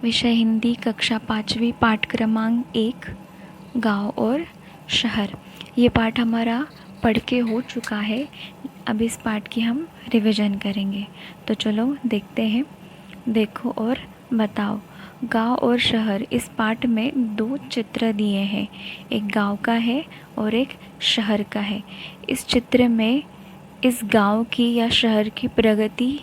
विषय हिंदी कक्षा 5वीं पाठ क्रमांक 1 गांव और शहर। ये पाठ हमारा पढ़ के हो चुका है। अब इस पाठ की हम रिवीजन करेंगे। तो चलो देखते हैं। देखो और बताओ। गांव और शहर, इस पाठ में 2 चित्र दिए हैं। एक गांव का है और एक शहर का है। इस चित्र में इस गांव की या शहर की प्रगति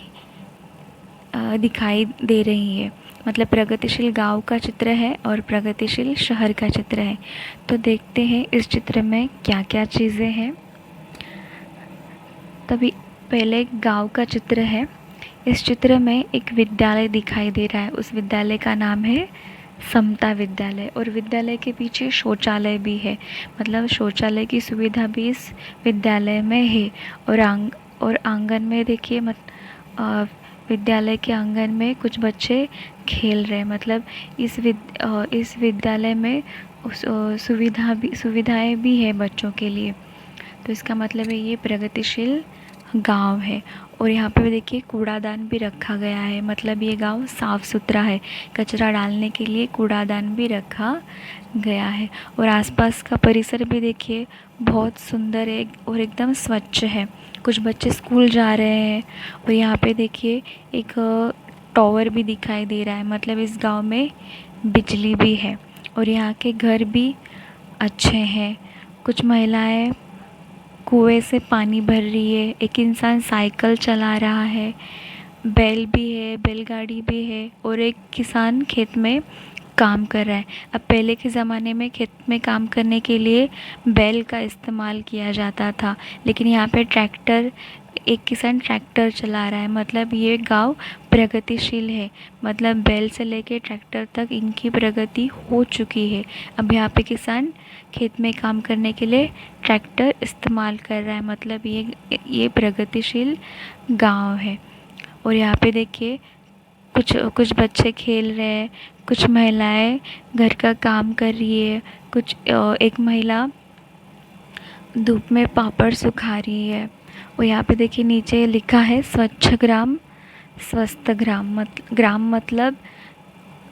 दिखाई दे रही है। मतलब प्रगतिशील गांव का चित्र है और प्रगतिशील शहर का चित्र है। तो देखते हैं इस चित्र में क्या क्या चीज़ें हैं। तभी पहले गांव का चित्र है। इस चित्र में एक विद्यालय दिखाई दे रहा है। उस विद्यालय का नाम है समता विद्यालय और विद्यालय के पीछे शौचालय भी है। मतलब शौचालय की सुविधा भी इस विद्यालय में है। और आंगन में देखिए विद्यालय के आंगन में कुछ बच्चे खेल रहे हैं। मतलब इस विद्यालय में सुविधाएं भी है बच्चों के लिए। तो इसका मतलब है ये प्रगतिशील गांव है। और यहाँ पे देखिए कूड़ादान भी रखा गया है। मतलब ये गांव साफ़ सुथरा है। कचरा डालने के लिए कूड़ादान भी रखा गया है। और आसपास का परिसर भी देखिए बहुत सुंदर है और एकदम स्वच्छ है। कुछ बच्चे स्कूल जा रहे हैं। और यहाँ पे देखिए एक टावर भी दिखाई दे रहा है। मतलब इस गांव में बिजली भी है। और यहाँ के घर भी अच्छे हैं। कुछ महिलाएं कुएं से पानी भर रही है। एक इंसान साइकिल चला रहा है। बैल भी है, बैलगाड़ी भी है। और एक किसान खेत में काम कर रहा है। अब पहले के ज़माने में खेत में काम करने के लिए बैल का इस्तेमाल किया जाता था। लेकिन यहाँ पे एक किसान ट्रैक्टर चला रहा है। मतलब ये गांव प्रगतिशील है। मतलब बैल से लेके ट्रैक्टर तक इनकी प्रगति हो चुकी है। अब यहाँ पे किसान खेत में काम करने के लिए ट्रैक्टर इस्तेमाल कर रहा है। मतलब ये प्रगतिशील गांव है। और यहाँ पे देखिए कुछ बच्चे खेल रहे हैं। कुछ महिलाएं घर का काम कर रही है। एक महिला धूप में पापड़ सुखा रही है। और यहाँ पे देखिए नीचे लिखा है स्वच्छ ग्राम स्वस्थ ग्राम। ग्राम मतलब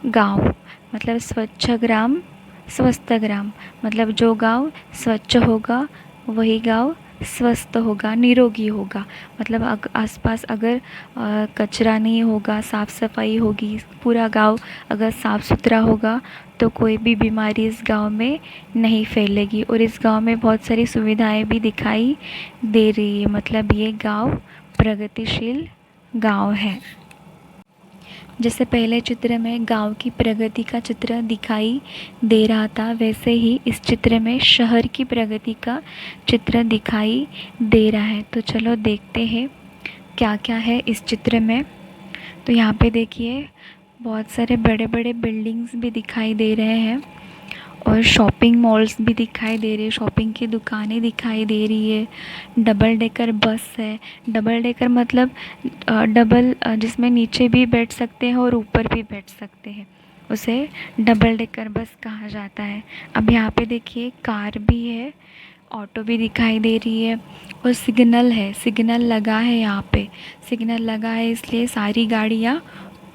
गांव। मतलब स्वच्छ ग्राम स्वस्थ ग्राम। मतलब जो गांव स्वच्छ होगा वही गांव स्वस्थ होगा, निरोगी होगा। मतलब आसपास अगर कचरा नहीं होगा, साफ़ सफाई होगी, पूरा गांव अगर साफ़ सुथरा होगा तो कोई भी बीमारी इस गांव में नहीं फैलेगी। और इस गांव में बहुत सारी सुविधाएं भी दिखाई दे रही है। मतलब ये गांव प्रगतिशील गांव है। जैसे पहले चित्र में गांव की प्रगति का चित्र दिखाई दे रहा था, वैसे ही इस चित्र में शहर की प्रगति का चित्र दिखाई दे रहा है। तो चलो देखते हैं क्या क्या है इस चित्र में। तो यहाँ पे देखिए बहुत सारे बड़े बड़े बिल्डिंग्स भी दिखाई दे रहे हैं और शॉपिंग मॉल्स भी दिखाई दे रही है। शॉपिंग की दुकानें दिखाई दे रही है। डबल डेकर बस है। डबल डेकर मतलब जिसमें नीचे भी बैठ सकते हैं और ऊपर भी बैठ सकते हैं, उसे डबल डेकर बस कहा जाता है। अब यहाँ पे देखिए कार भी है, ऑटो भी दिखाई दे रही है। और सिग्नल है, सिग्नल लगा है। यहाँ पे सिग्नल लगा है इसलिए सारी गाड़ियाँ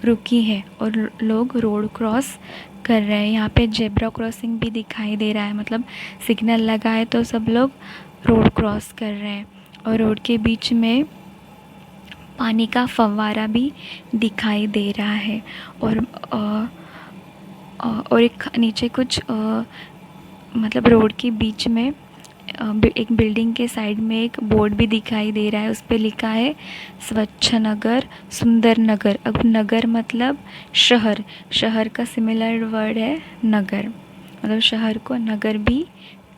रुकी हैं और लोग रोड क्रॉस कर रहे हैं। यहाँ पे जेब्रा क्रॉसिंग भी दिखाई दे रहा है। मतलब सिग्नल लगा है तो सब लोग रोड क्रॉस कर रहे हैं। और रोड के बीच में पानी का फव्वारा भी दिखाई दे रहा है। और एक नीचे कुछ मतलब रोड के बीच में एक बिल्डिंग के साइड में एक बोर्ड भी दिखाई दे रहा है। उस पर लिखा है स्वच्छ नगर सुंदर नगर। अब नगर मतलब शहर। शहर का सिमिलर वर्ड है नगर। मतलब शहर को नगर भी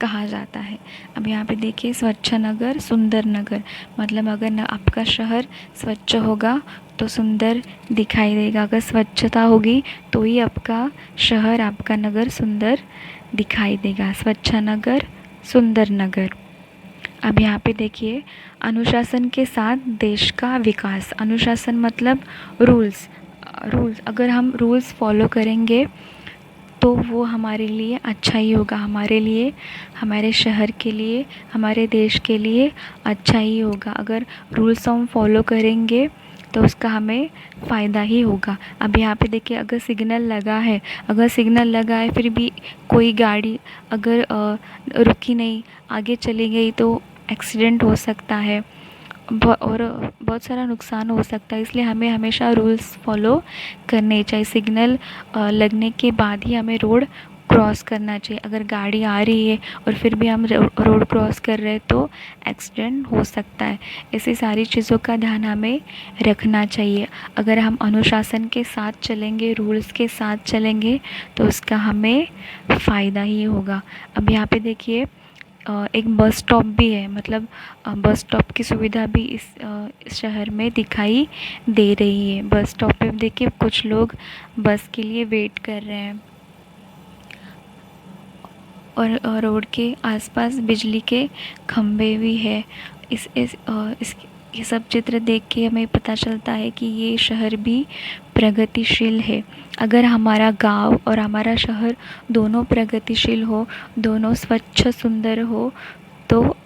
कहा जाता है। अब यहाँ पे देखिए स्वच्छ नगर सुंदर नगर। मतलब अगर आपका शहर स्वच्छ होगा तो सुंदर दिखाई देगा। अगर स्वच्छता होगी तो ही आपका शहर, आपका नगर सुंदर दिखाई देगा। स्वच्छ नगर सुंदर नगर। अब यहाँ पे देखिए अनुशासन के साथ देश का विकास। अनुशासन मतलब रूल्स। अगर हम रूल्स फॉलो करेंगे तो वो हमारे लिए अच्छा ही होगा। हमारे लिए, हमारे शहर के लिए, हमारे देश के लिए अच्छा ही होगा। अगर रूल्स हम फॉलो करेंगे तो उसका हमें फ़ायदा ही होगा। अब यहाँ पे देखिए, अगर सिग्नल लगा है फिर भी कोई गाड़ी अगर रुकी नहीं, आगे चली गई, तो एक्सीडेंट हो सकता है और बहुत सारा नुकसान हो सकता है। इसलिए हमें हमेशा रूल्स फॉलो करने चाहिए। सिग्नल लगने के बाद ही हमें रोड क्रॉस करना चाहिए। अगर गाड़ी आ रही है और फिर भी हम रोड क्रॉस कर रहे हैं तो एक्सीडेंट हो सकता है। ऐसी सारी चीज़ों का ध्यान हमें रखना चाहिए। अगर हम अनुशासन के साथ चलेंगे, रूल्स के साथ चलेंगे, तो उसका हमें फ़ायदा ही होगा। अब यहाँ पे देखिए, एक बस स्टॉप भी है, मतलब बस स्टॉप की सुविधा भी इस शहर में दिखाई दे रही है। बस स्टॉप पे देखिए कुछ लोग बस के लिए वेट कर रहे हैं और रोड के आसपास बिजली के खंभे भी है। ये सब चित्र देख के हमें पता चलता है कि ये शहर भी प्रगतिशील है। अगर हमारा गांव और हमारा शहर दोनों प्रगतिशील हो, दोनों स्वच्छ सुंदर हो, तो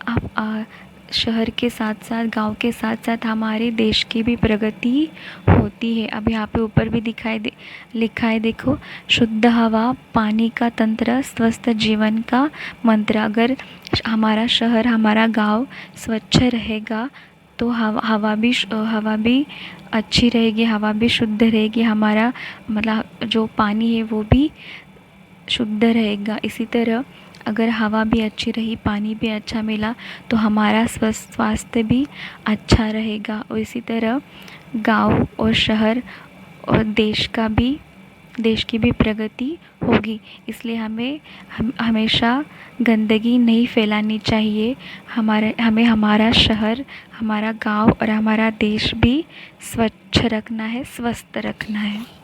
शहर के साथ साथ, गांव के साथ साथ हमारे देश की भी प्रगति होती है। अब यहाँ पे ऊपर भी लिखा है, देखो, शुद्ध हवा, पानी का तंत्र, स्वस्थ जीवन का मंत्र। अगर हमारा शहर, हमारा गांव स्वच्छ रहेगा तो हवा भी अच्छी रहेगी, हवा भी शुद्ध रहेगी, हमारा मतलब जो पानी है वो भी शुद्ध रहेगा। इसी तरह अगर हवा भी अच्छी रही, पानी भी अच्छा मिला, तो हमारा स्वास्थ्य भी अच्छा रहेगा। और इसी तरह गांव और शहर और देश की भी प्रगति होगी। इसलिए हम हमेशा गंदगी नहीं फैलानी चाहिए। हमें हमारा शहर, हमारा गांव और हमारा देश भी स्वच्छ रखना है, स्वस्थ रखना है।